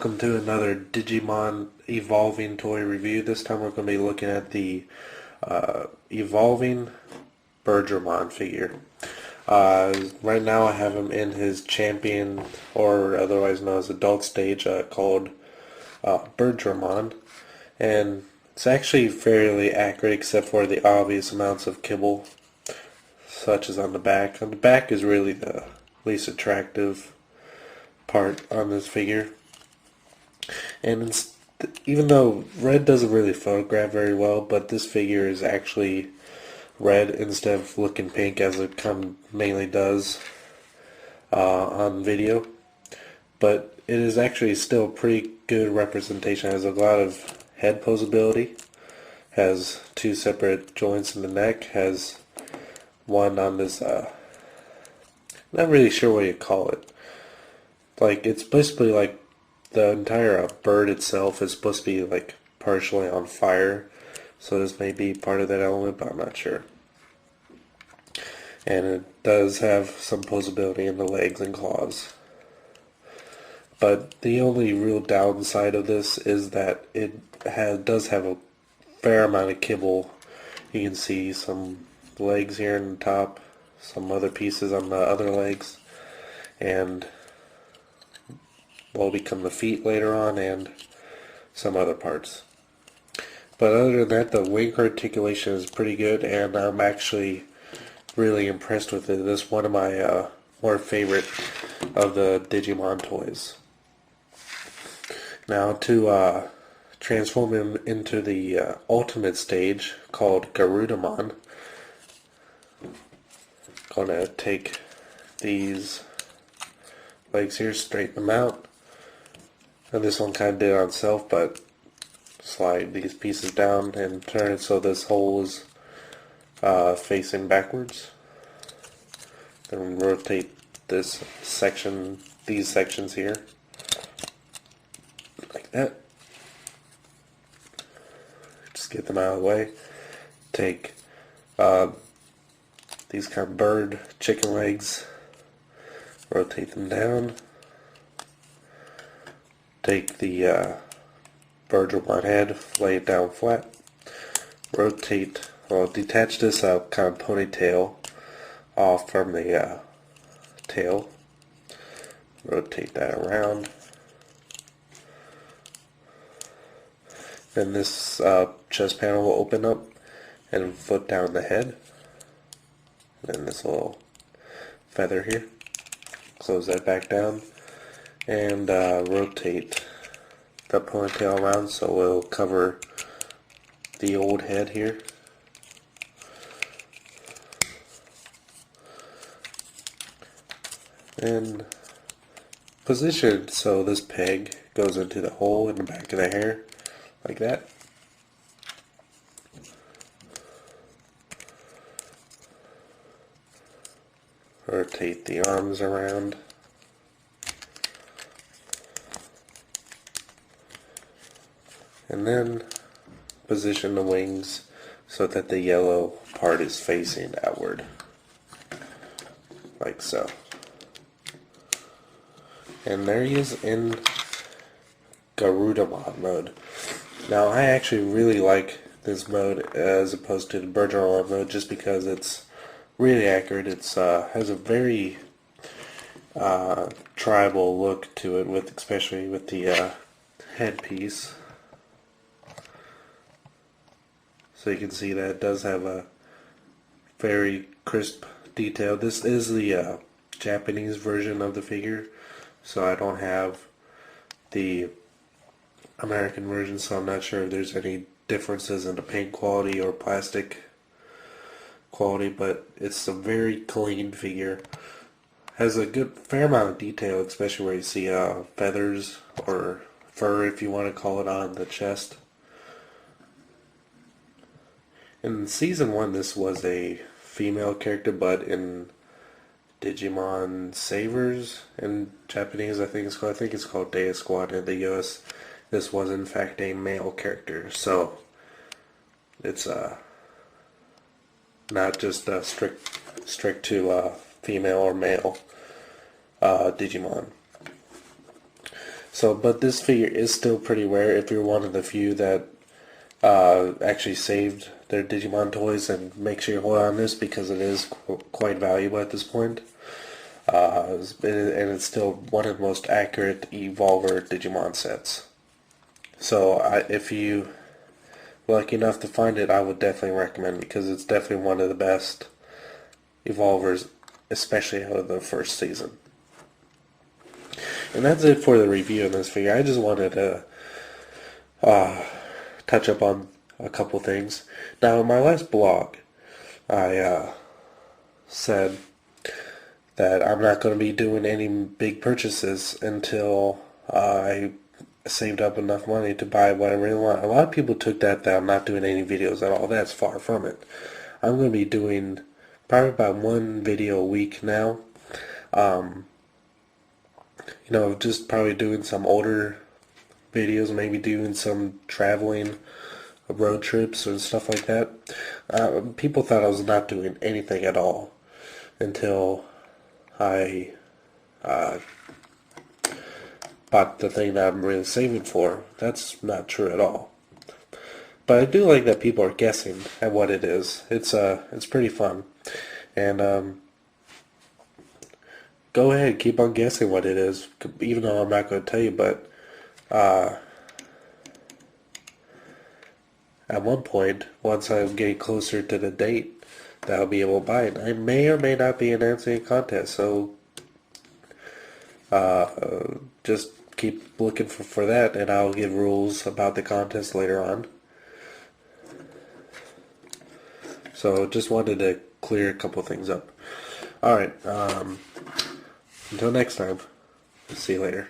welcome to another Digimon Evolving Toy Review. This time we're going to be looking at the Evolving Birdramon figure. Right now I have him in his champion, or otherwise known as adult stage, called Birdramon. And it's actually fairly accurate except for the obvious amounts of kibble, such as on the back. On the back is really the least attractive part on this figure. And even though red doesn't really photograph very well, but this figure is actually red instead of looking pink as it mainly does on video. But it is actually still pretty good representation. It has a lot of head posability, has two separate joints in the neck, has one on this, not really sure what you call it. Like, it's basically like the entire bird itself is supposed to be like partially on fire, so this may be part of that element, but I'm not sure. And it does have some posability in the legs and claws. But the only real downside of this is that it does have a fair amount of kibble. You can see some legs here on the top, some other pieces on the other legs, and will become the feet later on, and some other parts. But other than that, the wing articulation is pretty good, and I'm actually really impressed with it. This is one of my more favorite of the Digimon toys. Now to transform him into the ultimate stage called Garudamon, I'm gonna take these legs here, straighten them out. And this one kind of did it on itself, but slide these pieces down and turn it so this hole is facing backwards. Then rotate this section, these sections here, like that. Just get them out of the way. Take these kind of bird chicken legs, rotate them down. Take the Birdramon head, lay it down flat, rotate, detach this kind of ponytail off from the tail, rotate that around. Then this chest panel will open up and foot down the head. Then this little feather here, close that back down. And rotate the ponytail around so it'll cover the old head here. And position so this peg goes into the hole in the back of the hair, like that. Rotate the arms around. And then position the wings so that the yellow part is facing outward, like so. And there he is in Garudamon mode. Now I actually really like this mode as opposed to the Birdramon mode, just because it's really accurate. It's has a very tribal look to it, especially with the headpiece. So you can see that it does have a very crisp detail. This is the Japanese version of the figure, so I don't have the American version, so I'm not sure if there's any differences in the paint quality or plastic quality, but it's a very clean figure. Has a fair amount of detail, especially where you see feathers or fur, if you want to call it, on the chest. In Season 1 this was a female character, but in Digimon Savers in Japanese, I think it's called Day Squad in the US, this was in fact a male character. So it's not just strict to female or male Digimon. So, but this figure is still pretty rare if you're one of the few that actually saved their Digimon toys, and make sure you hold on to this because it is quite valuable at this point. And it's still one of the most accurate Evolver Digimon sets. So if you lucky enough to find it, I would definitely recommend it because it's definitely one of the best Evolvers, especially out of the first season. And that's it for the review of this figure. I just wanted to touch up on a couple things. Now, in my last blog, I said that I'm not going to be doing any big purchases until I saved up enough money to buy what I really want. A lot of people took that I'm not doing any videos at all. That's far from it. I'm going to be doing probably about one video a week now. Just probably doing some older videos, maybe doing some traveling road trips and stuff like that. People thought I was not doing anything at all until I bought the thing that I'm really saving for. That's not true at all. But I do like that people are guessing at what it is. It's pretty fun. And go ahead, keep on guessing what it is, even though I'm not going to tell you, but at one point, once I get closer to the date that I'll be able to buy it, I may or may not be announcing a contest, so just keep looking for that, and I'll give rules about the contest later on. So just wanted to clear a couple things up. Alright, until next time, see you later.